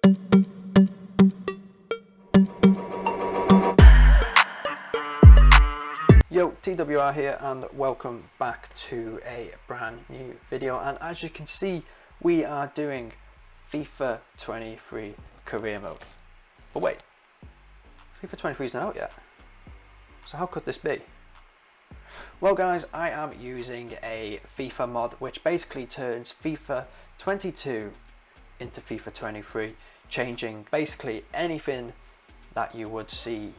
Yo, TWR here and welcome back to a brand new video, and as you can see we are doing FIFA 23 career mode. But wait, FIFA 23 isn't out yet, so how could this be? Well guys, I am using a FIFA mod which basically turns FIFA 22 into FIFA 23, changing basically anything that you would see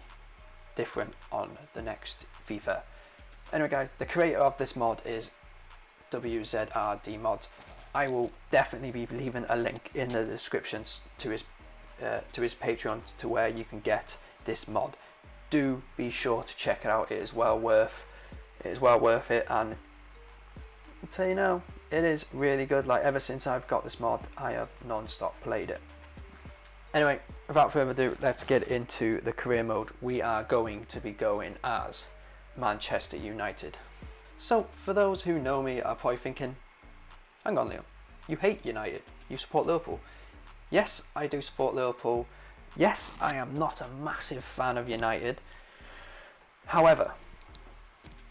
different on the next FIFA. Anyway guys, the creator of this mod is WZRD Mod. I will definitely be leaving a link in the descriptions to his Patreon to where you can get this mod. Do be sure to check it out. It is well worth it, and I'll tell you now, it is really good. Like, ever since I've got this mod, I have non-stop played it. Anyway, without further ado, let's get into the career mode. We are going to be going as Manchester United. So, for those who know me are probably thinking, hang on Liam, you hate United, you support Liverpool. Yes, I do support Liverpool. Yes, I am not a massive fan of United. However,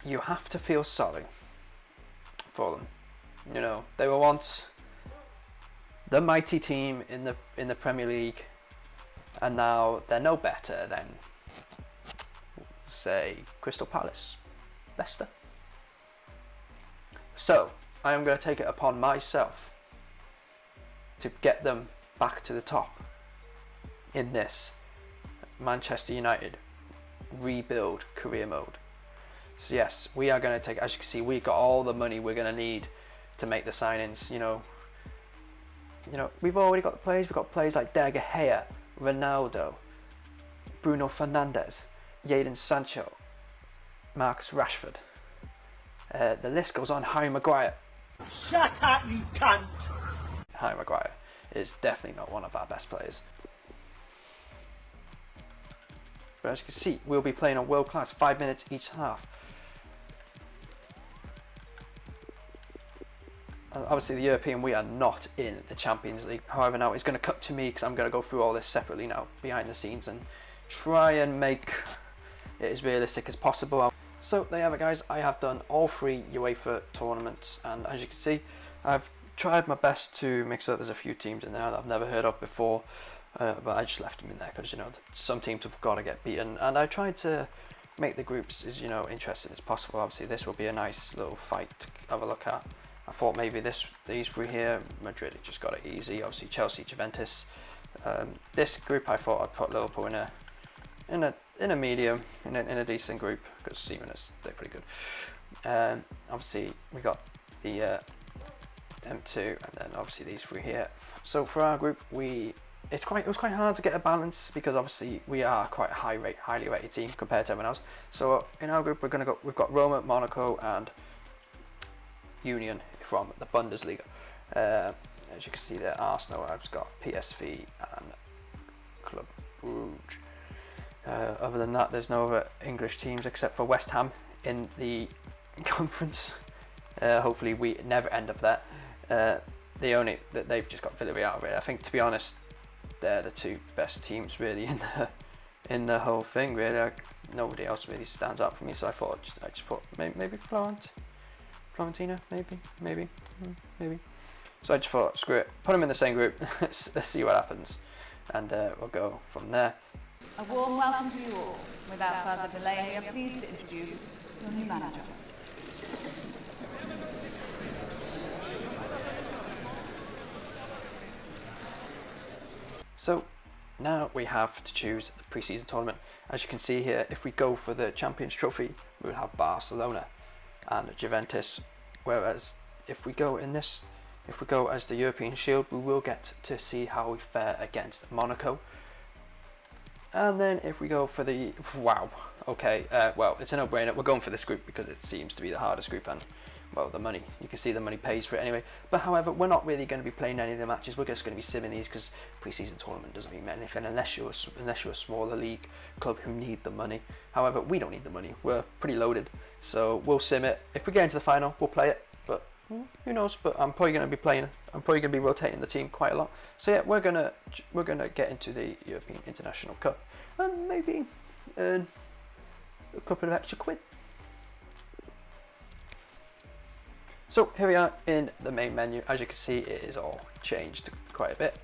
you have to feel sorry for them. You know, they were once the mighty team in the Premier League, and now they're no better than, say, Crystal Palace, Leicester. So I am going to take it upon myself to get them back to the top in this Manchester United rebuild career mode. So yes, we are going to take, as you can see, we got all the money we're going to need to make the signings. You know, we've already got the players. We've got players like De Gea, Ronaldo, Bruno Fernandes, Jadon Sancho, Marcus Rashford. The list goes on. Harry Maguire. Shut up, you cunt! Harry Maguire is definitely not one of our best players. But as you can see, we'll be playing on world class, 5 minutes each half. And obviously the European, we are not in the Champions League. However, now it's going to cut to me because I'm going to go through all this separately now, behind the scenes, and try and make it as realistic as possible. So there you have it guys, I have done all 3 UEFA tournaments, and as you can see, I've tried my best to make sure there's a few teams in there that I've never heard of before. But I just left them in there because, you know, some teams have got to get beaten, and I tried to make the groups as, you know, interesting as possible. Obviously this will be a nice little fight to have a look at. I thought maybe these 3 here, Madrid just got it easy. Obviously Chelsea, Juventus. This group I thought I'd put Liverpool in a medium, in a decent group, because Seaman is, they're pretty good. Obviously we got the them 2, and then obviously these 3 here. So for our group, it was quite hard to get a balance because obviously we are quite a highly rated team compared to everyone else. So in our group we've got Roma, Monaco, and Union from the Bundesliga. As you can see there, Arsenal, I've got PSV and Club Brugge. Other than that, there's no other English teams except for West Ham in the conference. Hopefully we never end up there. They've just got Villarreal out of it. I think, to be honest, they're the 2 best teams really in the whole thing. Really, nobody else really stands out for me. So I thought I'd just put maybe Florentina, maybe. So I just thought, screw it, put them in the same group. let's see what happens, and we'll go from there. A warm welcome to you all. Without further delay, we are pleased to introduce your new manager. So now we have to choose the preseason tournament. As you can see here, if we go for the Champions Trophy, we will have Barcelona and Juventus. Whereas if we go as the European Shield, we will get to see how we fare against Monaco. And then if we go for the well, it's a no-brainer. We're going for this group because it seems to be the hardest group, and well, the money, you can see the money pays for it anyway. But however, we're not really going to be playing any of the matches. We're just going to be simming these because pre-season tournament doesn't mean anything unless you're a smaller league club who need the money. However, we don't need the money. We're pretty loaded, so we'll sim it. If we get into the final, we'll play it. But Who knows? But I'm probably going to be playing. I'm probably going to be rotating the team quite a lot. So yeah, we're gonna get into the European International Cup and maybe earn a couple of extra quid. So here we are in the main menu. As you can see, it is all changed quite a bit.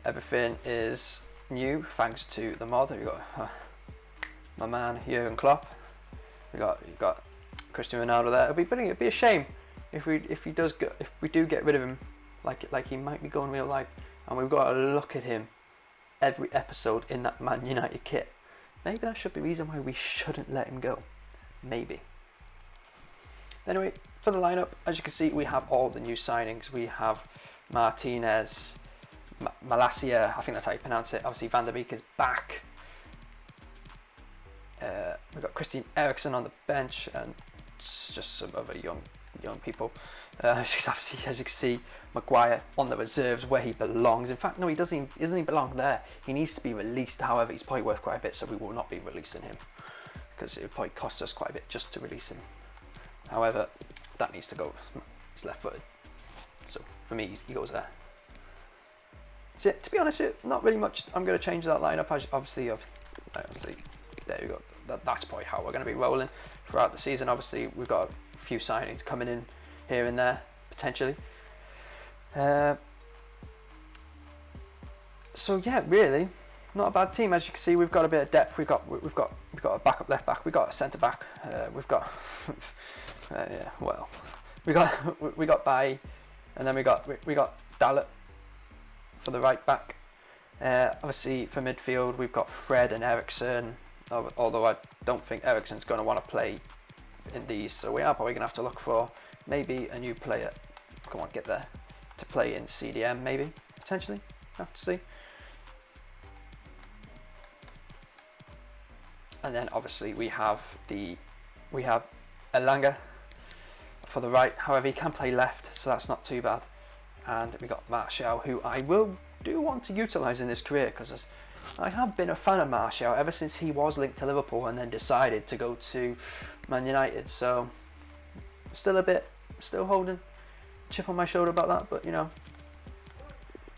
Everything is new thanks to the mod. We've got my man Jurgen Klopp. We got Cristiano Ronaldo there. It'd be a shame if we do get rid of him, like he might be going real life, and we've got to look at him every episode in that Man United kit. Maybe that should be the reason why we shouldn't let him go. Maybe. Anyway, for the lineup, as you can see, we have all the new signings. We have Martinez, Malacia, I think that's how you pronounce it. Obviously, Van der Beek is back. We've got Christian Eriksen on the bench, and just some other young people. Obviously, as you can see, Maguire on the reserves where he belongs. In fact, no, he doesn't even belong there. He needs to be released. However, he's probably worth quite a bit, so we will not be releasing him because it would probably cost us quite a bit just to release him. However, that needs to go. He's left-footed, so for me, he goes there. So to be honest, not really much. I'm going to change that lineup. Obviously, there you go. That's probably how we're going to be rolling throughout the season. Obviously, we've got a few signings coming in here and there potentially. So yeah, really, not a bad team. As you can see, we've got a bit of depth. We've got a backup left back. We've got a centre back. We've got we got Bailly, and then we got Dalot for the right back. Obviously for midfield, we've got Fred and Eriksen. Although I don't think Eriksen's going to want to play in these, so we are probably going to have to look for maybe a new player. Come on, get there to play in CDM, maybe potentially. Have to see. And then obviously we have Elanga for the right. However, he can play left, so that's not too bad. And we got Martial, who I do want to utilise in his career, because I have been a fan of Martial ever since he was linked to Liverpool and then decided to go to Man United. So still holding a chip on my shoulder about that, but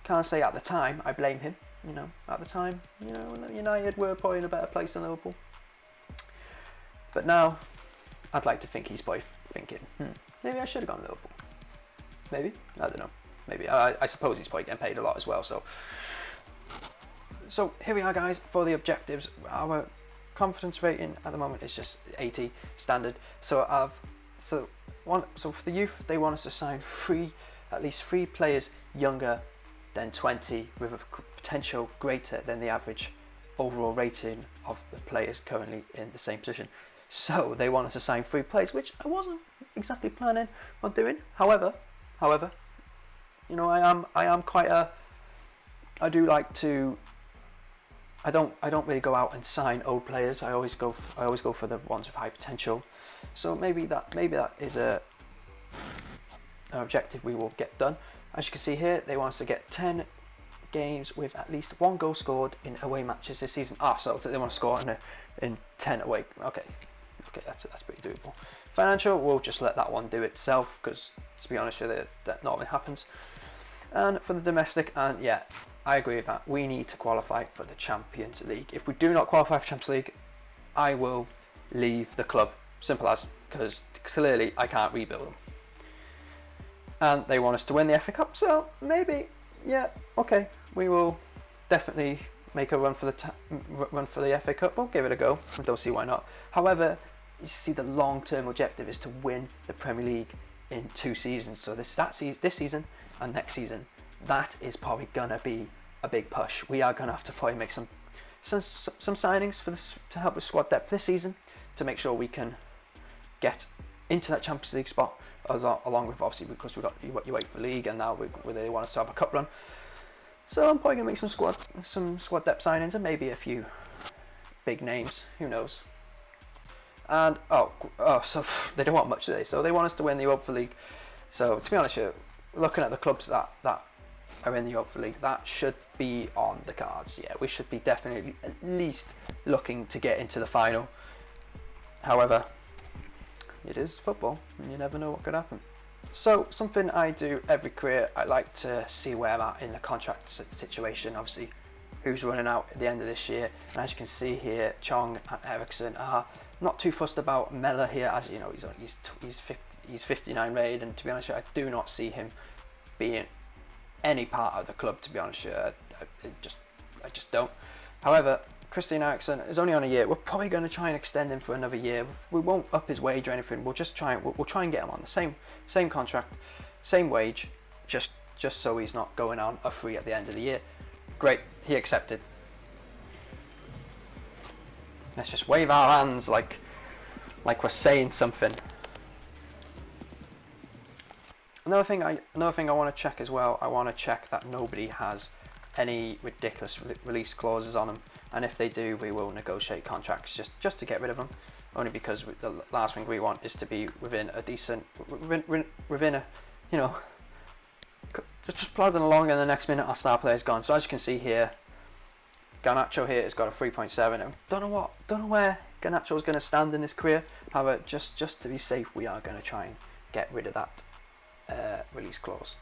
can't say at the time I blame him. At the time, United were probably in a better place than Liverpool. But now, I'd like to think he's probably thinking, maybe I should have gone to Liverpool. Maybe, I don't know. Maybe I suppose he's probably getting paid a lot as well. So here we are, guys, for the objectives. Our confidence rating at the moment is just 80 standard. So for the youth, they want us to sign at least three players younger than 20 with a potential greater than the average overall rating of the players currently in the same position. So they want us to sign 3 players, which I wasn't exactly planning on doing. However, I am quite I do like to. I don't really go out and sign old players. I always go for the ones with high potential. So maybe that is an objective we will get done. As you can see here, they want us to get 10 games with at least 1 goal scored in away matches this season. So they want to score in 10 away. Okay, that's pretty doable. Financial, we'll just let that one do itself, because to be honest with you, that not often happens. And for the domestic, and yeah, I agree with that. We need to qualify for the Champions League. If we do not qualify for Champions League, I will leave the club. Simple as, because clearly I can't rebuild them. And they want us to win the FA Cup, so maybe, yeah, okay, we will definitely make a run for the FA Cup. We'll give it a go. I don't see why not. However, you see, the long-term objective is to win the Premier League in 2 seasons. So this season and next season, that is probably gonna be a big push. We are gonna have to probably make some signings for this to help with squad depth this season, to make sure we can get into that Champions League spot, along with, obviously, because you wait for league, and now they want us to have a cup run. So I'm probably gonna make some squad depth signings, and maybe a few big names. Who knows? And so they don't want much, do they? So they want us to win the Europa League. So to be honest, looking at the clubs that are in the Europa League, that should be on the cards. Yeah, we should be definitely at least looking to get into the final. However, it is football, and you never know what could happen. So something I do every career, I like to see where I'm at in the contract situation. Obviously, who's running out at the end of this year, and as you can see here, Chong and Eriksson are not too fussed about Mella here. As you know, he's 59 rated, and to be honest, I do not see him being any part of the club. To be honest, I just don't. However, Christian Eriksson is only on a year. We're probably going to try and extend him for another year. We won't up his wage or anything. We'll just try and get him on the same contract, same wage, just so he's not going on a free at the end of the year. Great, he accepted. Let's just wave our hands like we're saying something. Another thing I want to check as well. I want to check that nobody has any ridiculous release clauses on them, and if they do, we will negotiate contracts just to get rid of them. Only because the last thing we want is to be within a decent, within a, you know, just plodding along, and the next minute our star player's gone. So as you can see here, Garnacho here has got a 3.7. I don't know where Garnacho is going to stand in his career. However, just to be safe, we are going to try and get rid of that release clause.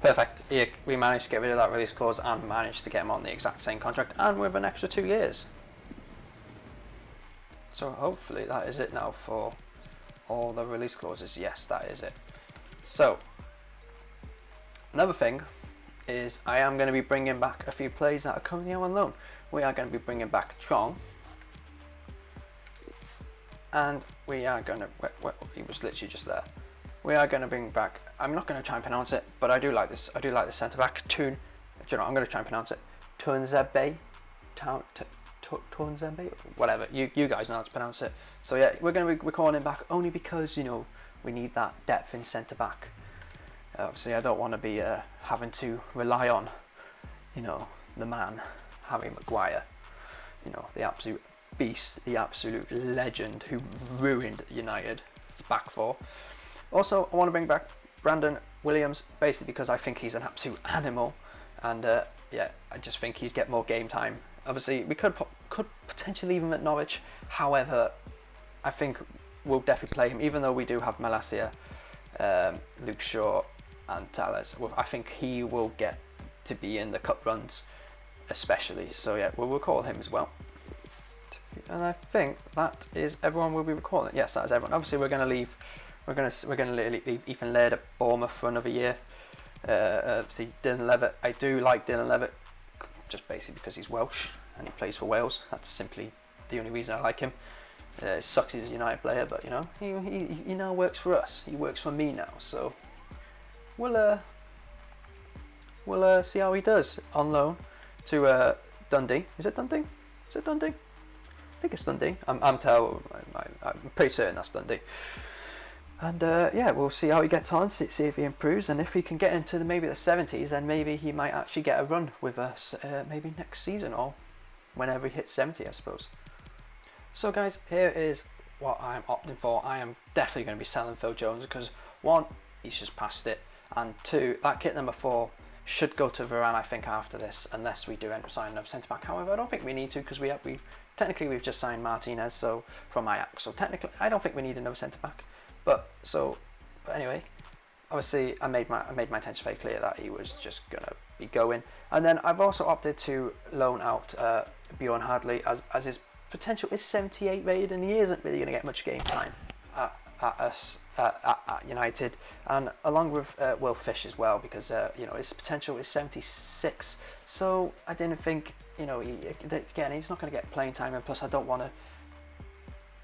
Perfect. Here we managed to get rid of that release clause and managed to get him on the exact same contract and with an extra 2 years. So hopefully that is it now for all the release clauses. Yes, that is it. So another thing is I am going to be bringing back a few players that are currently on loan. We are going to be bringing back Chong, and we are going to, he was literally just there. We are going to bring back, I'm not going to try and pronounce it, but I do like this centre back, I'm going to try and pronounce it, Tunzebe, whatever, you guys know how to pronounce it. So yeah, we're going to be calling him back only because, you know, we need that depth in centre back. Obviously I don't want to be having to rely on, you know, the man, Harry Maguire, you know, the absolute beast, the absolute legend who ruined United. It's back four. Also, I want to bring back Brandon Williams, basically because I think he's an absolute animal, and yeah, I just think he'd get more game time. Obviously, we could potentially leave him at Norwich. However, I think we'll definitely play him, even though we do have Malacia, Luke Shaw, and Tales. Well, I think he will get to be in the cup runs, especially. So yeah, we'll recall him as well. And I think that is everyone we'll be recalling. Yes, that is everyone. Obviously, we're going to leave. We're gonna leave Ethan Laird at Bournemouth for another year. See Dylan Levitt. I do like Dylan Levitt, just basically because he's Welsh and he plays for Wales. That's simply the only reason I like him. It sucks he's a United player, but you know he now works for us. He works for me now, so we'll see how he does on loan to Dundee. Is it Dundee? Is it Dundee? I think it's Dundee. I'm pretty certain that's Dundee. And yeah, we'll see how he gets on, see if he improves, and if he can get into maybe the 70s, then maybe he might actually get a run with us maybe next season or whenever he hits 70, I suppose. So guys, here is what I'm opting for. I am definitely going to be selling Phil Jones because one, he's just past it, and two, that kit number 4 should go to Varane, I think, after this, unless we do end up signing another centre back. However, I don't think we need to because technically we've just signed Martinez, so from Ajax. So technically, I don't think we need another centre back. But anyway, obviously I made my intention very clear that he was just gonna be going, and then I've also opted to loan out Bjorn Hadley as his potential is 78 rated, and he isn't really gonna get much game time at United, and along with Will Fish as well, because you know, his potential is 76. So I didn't think, you know, again, he's not gonna get playing time, and plus I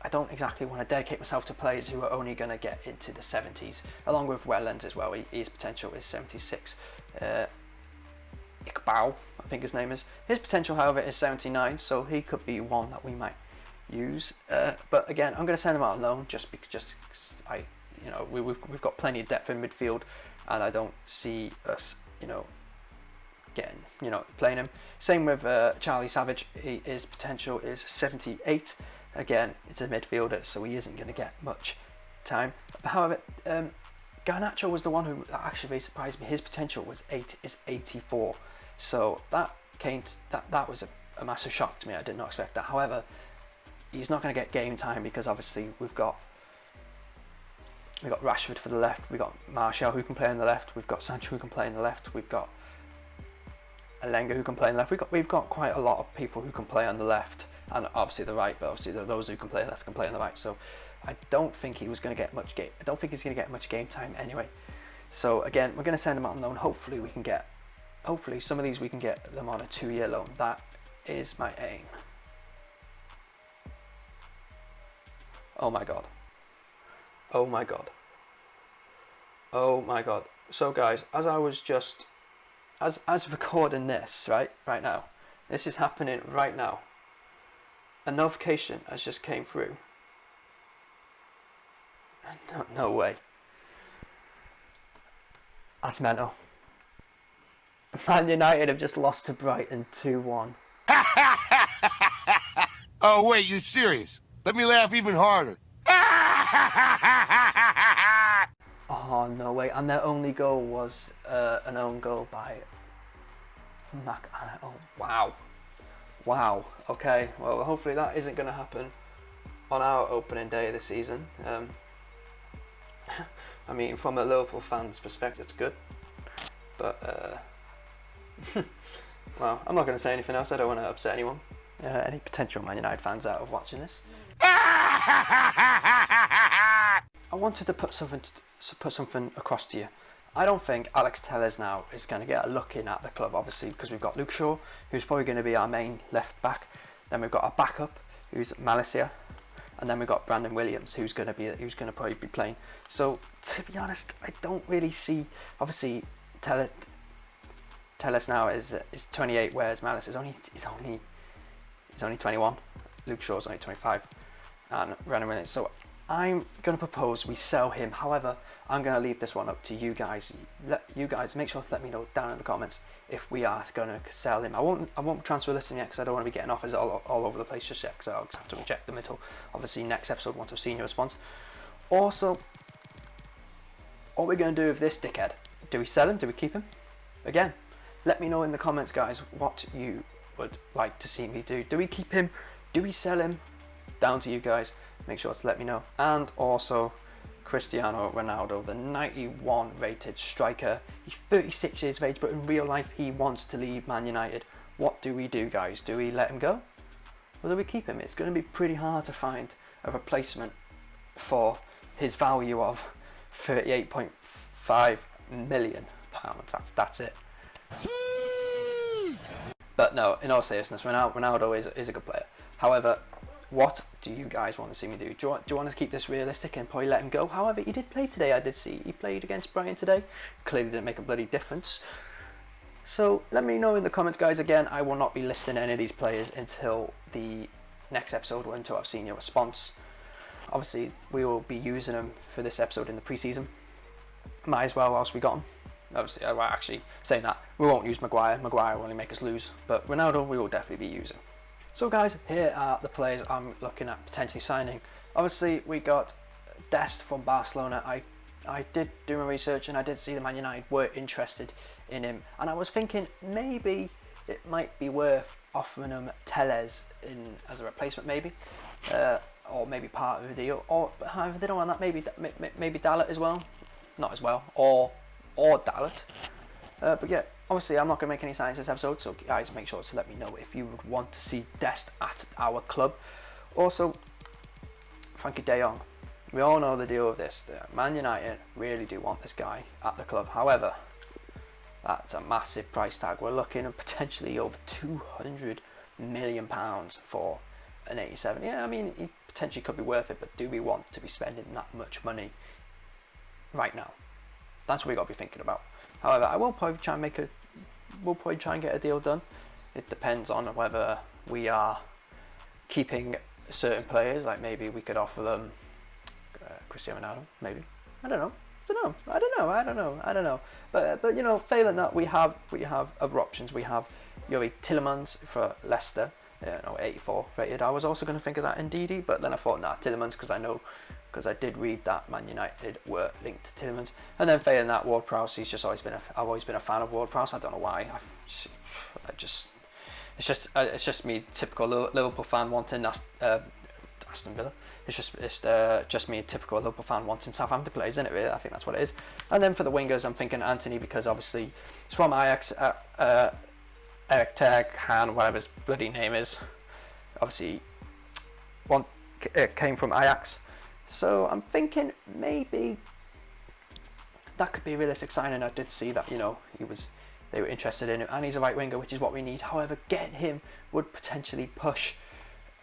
don't exactly want to dedicate myself to players who are only going to get into the 70s, along with Welland as well. His potential is 76. Iqbal, I think his name is. His potential, however, is 79, so he could be one that we might use. But again, I'm going to send him out on loan just because you know, we've got plenty of depth in midfield, and I don't see us, you know, playing him. Same with Charlie Savage. His potential is 78. Again, it's a midfielder, so he isn't going to get much time. However, Garnacho was the one who actually really surprised me. His potential is 84. So that was a massive shock to me. I did not expect that. However, he's not going to get game time because obviously we've got We've got Rashford for the left. We've got Martial who can play on the left. We've got Sancho who can play on the left. We've got Alenga who can play on the left. We've got quite a lot of people who can play on the left, and obviously the right. But obviously those who can play left can play on the right. So I don't think he was going to get much game. I don't think he's going to get much game time anyway. So again, we're going to send him on loan. Hopefully we can get. Hopefully some of these we can get them on a 2-year loan. That is my aim. Oh my god. Oh my god. Oh my god. So guys, as I was just as recording this right now, this is happening right now. A notification has just came through. No way. That's mental. Man United have just lost to Brighton 2-1. Oh wait, you serious? Let me laugh even harder. Oh, no way. And their only goal was an own goal by Mac. Oh, wow. Wow. Okay, well, hopefully that isn't going to happen on our opening day of the season. I mean, from a Liverpool fan's perspective, it's good. But, well, I'm not going to say anything else. I don't want to upset anyone. Any potential Man United fans out of watching this. I wanted to put something across to you. I don't think Alex Telles now is going to get a look in at the club, obviously, because we've got Luke Shaw, who's probably going to be our main left back. Then we've got our backup, who's Malacia, and then we've got Brandon Williams, who's going to probably be playing. So to be honest, I don't really see. Obviously, Telles now is 28, whereas Malice is only 21. Luke Shaw's only 25, and Brandon Williams. So I'm going to propose we sell him. However, I'm going to leave this one up to you guys. You guys make sure to let me know down in the comments if we are going to sell him. I won't transfer list him yet because I don't want to be getting offers all over the place just yet, because I'll have to reject them until obviously next episode once I've seen your response. Also, what we're going to do with this dickhead? Do we sell him? Do we keep him? Again, let me know in the comments, guys, what you would like to see me do. Do we keep him? Do we sell him? Down to you guys. Make sure to let me know. And also Cristiano Ronaldo, the 91 rated striker. He's 36 years of age, but in real life he wants to leave Man United. What do we do, guys? Do we let him go, or do we keep him? It's going to be pretty hard to find a replacement for his value of £38.5 million. That's it. But no, in all seriousness, Ronaldo is a good player. However, what do you guys want to see me do? Do you want to keep this realistic and probably let him go? However, he did play today. I did see he played against Brighton today. Clearly didn't make a bloody difference. So let me know in the comments, guys. Again, I will not be listing any of these players until the next episode or until I've seen your response. Obviously, we will be using them for this episode in the preseason. Might as well whilst we got him. Obviously, actually saying that, we won't use Maguire. Maguire will only make us lose. But Ronaldo, we will definitely be using. So guys, here are the players I'm looking at potentially signing. Obviously, we got Dest from Barcelona. I did do my research and I did see the Man United were interested in him. And I was thinking maybe it might be worth offering him Telles as a replacement, maybe. Or maybe part of the deal. Or however they don't want that, maybe Dalot as well. Not as well. Or Dalot. But yeah, obviously I'm not going to make any signs this episode, so guys, make sure to let me know if you would want to see Dest at our club. Also, Frankie de Jong. We all know the deal with this. Man United really do want this guy at the club. However, that's a massive price tag. We're looking at potentially over £200 million for an 87. Yeah, I mean, he potentially could be worth it, but do we want to be spending that much money right now? That's what we got to be thinking about. However, I will probably try and get a deal done. It depends on whether we are keeping certain players. Like maybe we could offer them Cristiano Ronaldo. Maybe, I don't know. But you know, failing that, we have other options. We have Yuri Tillemans for Leicester. 84 rated. I was also going to think of that in Ndidi, but then I thought, nah, Tillemans, because I did read that Man United were linked to Tillemans. And then failing that, Ward-Prowse, I've always been a fan of Ward-Prowse. I don't know why. It's just me, typical Liverpool fan, wanting Aston Villa. It's just me, a typical Liverpool fan wanting Southampton players, isn't it? Really, I think that's what it is. And then for the wingers, I'm thinking Anthony, because obviously he's from Ajax. Eric Tag Han, whatever his bloody name is, obviously came from Ajax. So I'm thinking maybe that could be a realistic signing. I did see that, they were interested in him, and he's a right winger, which is what we need. However, getting him would potentially push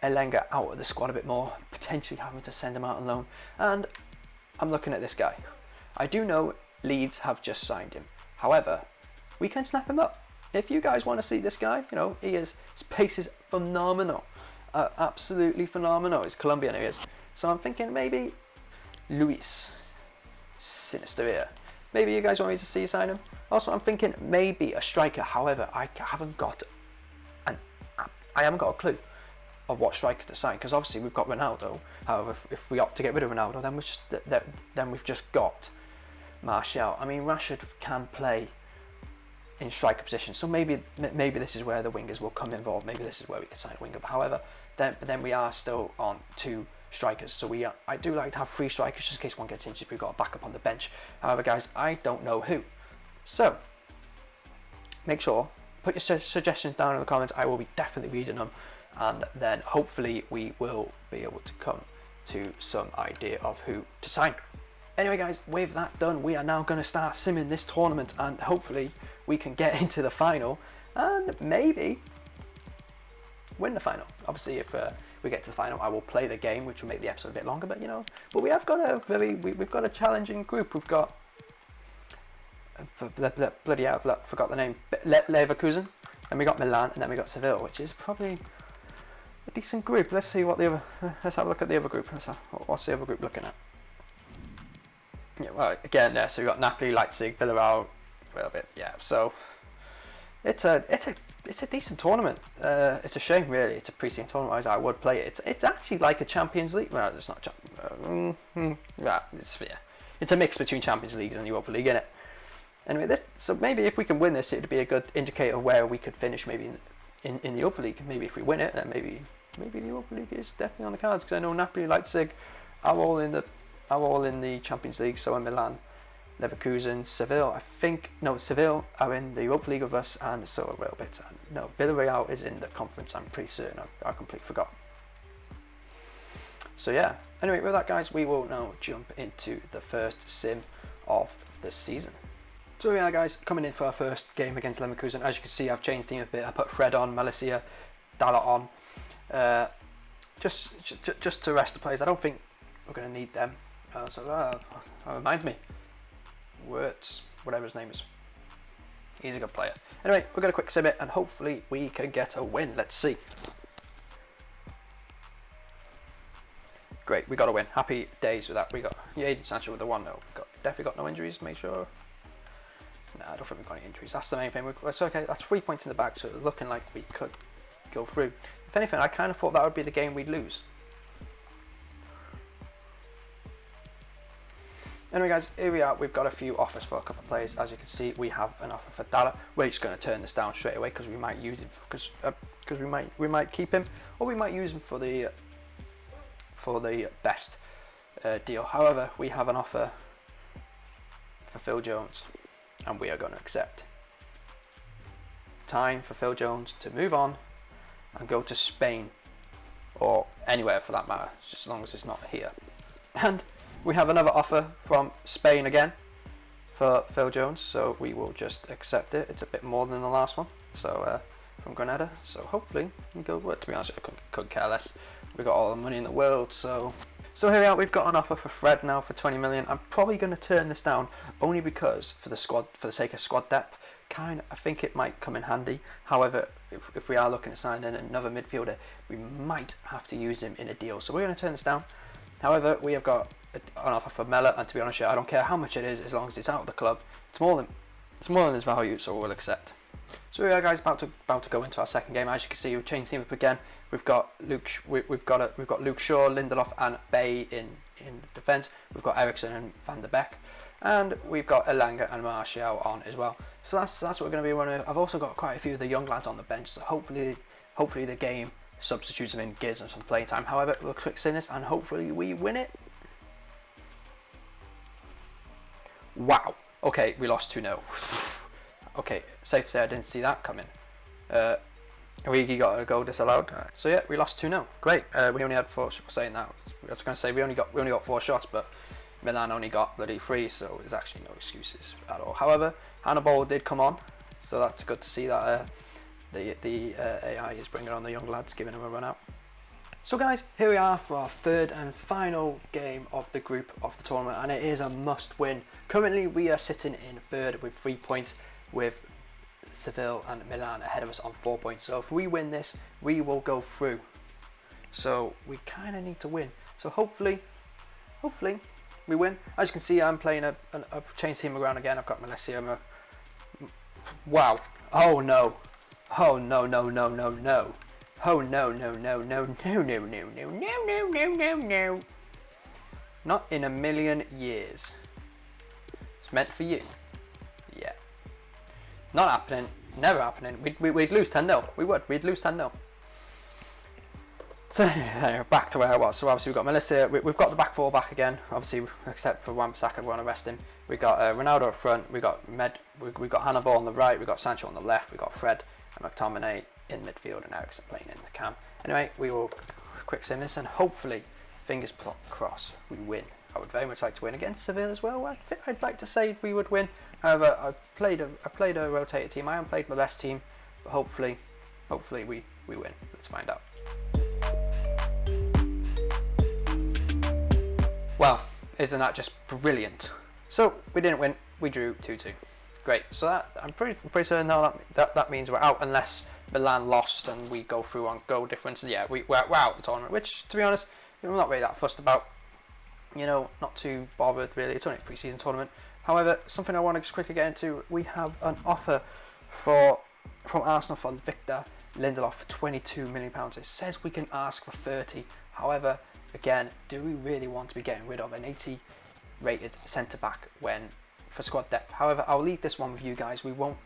Elenga out of the squad a bit more, potentially having to send him out on loan. And I'm looking at this guy. I do know Leeds have just signed him. However, we can snap him up. If you guys want to see this guy, his pace is phenomenal. Absolutely phenomenal. He's Colombian, he is. So I'm thinking maybe Luis Sinister here. Maybe you guys want me to see you sign him. Also, I'm thinking maybe a striker. However, I haven't got a clue of what striker to sign, because obviously we've got Ronaldo. However, if we opt to get rid of Ronaldo, then we've just got Martial. I mean, Rashford can play in striker position, so maybe this is where the wingers will come involved. Maybe this is where we can sign a winger. But however, then we are still on 2 strikers. So I do like to have 3 strikers just in case one gets injured. We've got a backup on the bench. However, guys, I don't know who. So make sure, put your suggestions down in the comments. I will be definitely reading them, and then hopefully we will be able to come to some idea of who to sign. Anyway, guys, with that done, we are now going to start simming this tournament, and hopefully we can get into the final and maybe win the final. Obviously, if we get to the final, I will play the game, which will make the episode a bit longer. But but we have got we've got a challenging group. We've got bloody hell, forgot the name. Leverkusen, and we got Milan, and then we got Seville, which is probably a decent group. Let's see what let's have a look at the other group. What's the other group looking at? Yeah, well, again, so we've got Napoli, Leipzig, Villarreal, a little bit, yeah. So it's a decent tournament. It's a shame, really. It's a pre-season tournament. Otherwise, I would play it. It's actually like a Champions League. Well, it's not. It's a mix between Champions Leagues and Europa League, isn't it? Anyway, so maybe if we can win this, it would be a good indicator of where we could finish. Maybe in the Europa League. Maybe if we win it, then maybe the Europa League is definitely on the cards. Because I know Napoli, Leipzig are all in the Champions League. So are Milan, Leverkusen, Seville. Seville are in the Europa League with us, and so are Real Betis. No, Villarreal is in the conference. I'm pretty certain. I completely forgot. So yeah. Anyway, with that, guys, we will now jump into the first sim of the season. So yeah, guys, coming in for our first game against Leverkusen. As you can see, I've changed the team a bit. I put Fred on, Malacia, Dalla on, just to rest the players. I don't think we're going to need them. That reminds me, Wirtz, whatever his name is. He's a good player. Anyway, we're going to quick sim it, and hopefully we can get a win. Let's see. Great, we got a win. Happy days with that. We got Jadon Sancho with the 1-0. Definitely got no injuries. Make sure. No, I don't think we've got any injuries. That's the main thing. It's okay. That's 3 points in the bag, so it's looking like we could go through. If anything, I kind of thought that would be the game we'd lose. Anyway, guys, here we are. We've got a few offers for a couple of players. As you can see, we have an offer for Dalla. We're just going to turn this down straight away because we might use him because we might keep him, or we might use him for the best deal. However, we have an offer for Phil Jones, and we are going to accept. Time for Phil Jones to move on and go to Spain, or anywhere for that matter, just as long as it's not here. And we have another offer from Spain again for Phil Jones, so we will just accept it. It's a bit more than the last one, so from Granada. So hopefully we go. Well, to be honest, I couldn't care less. We got all the money in the world, so here we are. We've got an offer for Fred now for 20 million. I'm probably going to turn this down only because for the sake of squad depth, I think it might come in handy. However, if we are looking at signing another midfielder, we might have to use him in a deal. So we're going to turn this down. However, we have got an offer for Mella, and to be honest, I don't care how much it is, as long as it's out of the club. It's more than its value, so we'll accept. So we are, guys, about to go into our second game. As you can see, we've changed team up again. We've got Luke Shaw, Lindelof, and Bay in defence. We've got Ericsson and Van der Beek, and we've got Elanga and Martial on as well. So that's what we're going to be running. I've also got quite a few of the young lads on the bench, so hopefully the game substitutes him in, gives him some playing time. However, we'll quick save this and hopefully we win it. Wow. Okay, we lost 2-0. Okay, safe to say I didn't see that coming. Origi got a goal disallowed. So yeah, we lost 2-0. Great. We only had 4. Saying that, I was going to say we only got 4 shots, but Milan only got bloody 3, so there's actually no excuses at all. However, Hannibal did come on, so that's good to see that the AI is bringing on the young lads, giving them a run out. So guys, here we are for our third and final game of the group of the tournament, and it is a must win. Currently we are sitting in third with 3 points, with Seville and Milan ahead of us on 4 points. So if we win this, we will go through. So we kind of need to win. So hopefully we win. As you can see, I'm playing I've changed team around again. I've got Melissa. Wow. Oh no. Oh no no no no no. Oh no no no no no no no no no no no no. Not in a million years. It's meant for you. Yeah. Not happening. Never happening. We'd lose 10-0. We'd lose 10-0. So back to where I was. So obviously we've got Melissa. We've got the back 4 back again. Obviously, except for Wan-Bissaka, we want to rest him. We got Ronaldo up front. We got We got Hannibal on the right. We got Sancho on the left. We got Fred and McTominay in midfield, and Eriksen playing in the cam. Anyway, we will quick sim this, and hopefully, fingers crossed, we win. I would very much like to win against Seville as well. I'd like to say we would win. However, I played a rotated team. I haven't played my best team, but hopefully we win. Let's find out. Well, isn't that just brilliant? So we didn't win. We drew 2-2. Great. So that I'm pretty certain now that means we're out, unless Milan lost and we go through on goal difference. Yeah, we're out the tournament, which, to be honest, I'm not really that fussed about. You know, not too bothered really. It's only a pre-season tournament. However, something I want to just quickly get into, we have an offer from Arsenal for Victor Lindelof for £22 million. It says we can ask for 30. However, again, do we really want to be getting rid of an 80 rated centre back for squad depth? However, I'll leave this one with you guys. We won't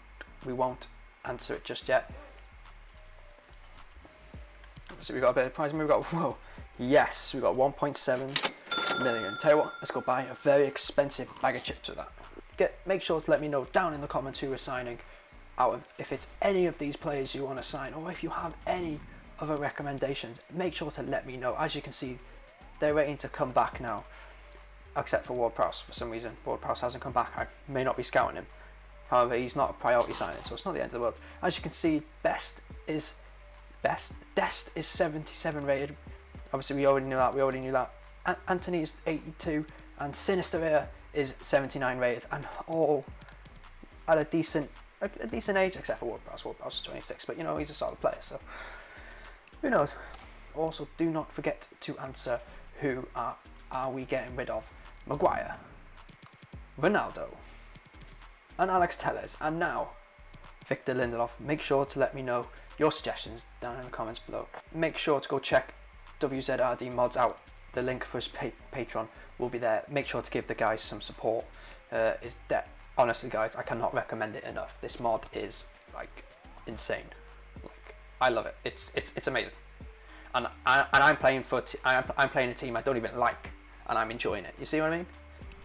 answer it just yet. So we got a bit of prize money. We got 1.7 million. Tell you what, let's go buy a very expensive bag of chips with that. Make sure to let me know down in the comments who we're signing. If it's any of these players you want to sign, or if you have any other recommendations, make sure to let me know. As you can see, they're waiting to come back now, except for Ward-Prowse. For some reason, Ward-Prowse hasn't come back. I may not be scouting him. However, he's not a priority signing, so it's not the end of the world. As you can see, Dest is 77 rated. Obviously, we already knew that. Anthony is 82, and Sinister is 79 rated, and all at a decent age, except for Ward-Prowse. Ward-Prowse is 26, but you know, he's a solid player, so who knows. Also, do not forget to answer who are we getting rid of. Maguire, Ronaldo, and Alex Telles, and now Victor Lindelof. Make sure to let me know your suggestions down in the comments below. Make sure to go check WZRD Mods out. The link for his Patreon will be there. Make sure to give the guys some support. Honestly, guys, I cannot recommend it enough. This mod is like insane. Like, I love it. It's amazing. And I'm playing I'm playing a team I don't even like, and I'm enjoying it. You see what I mean?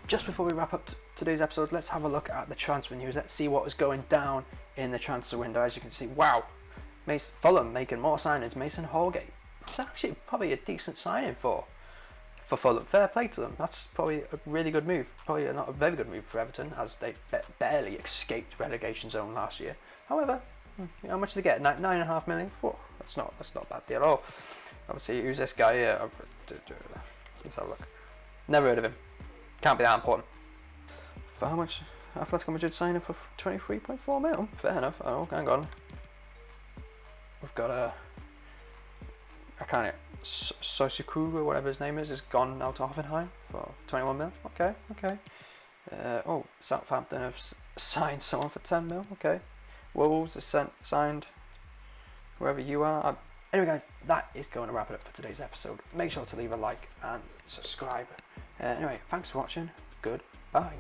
Just before we wrap up today's episode, let's have a look at the transfer news. Let's see what was going down in the transfer window. As you can see, wow, Fulham making more signings. Mason Holgate. That's actually probably a decent signing for Fulham. Fair play to them. That's probably a really good move. Probably not a very good move for Everton, as they barely escaped relegation zone last year. However, how much did they get? 9.5 million. Whoa, that's not a bad deal at all. Obviously, who's this guy here? Let's have a look. Never heard of him. Can't be that important. For how much? Atletico Madrid signing for 23.4 mil. Fair enough. Oh, hang on. We've got Sosukuru, whatever his name is gone now to Hoffenheim for 21 mil. Okay. Southampton have signed someone for 10 mil. Okay. Wolves have signed whoever you are. Anyway, guys, that is going to wrap it up for today's episode. Make sure to leave a like and subscribe. Anyway, thanks for watching. Goodbye.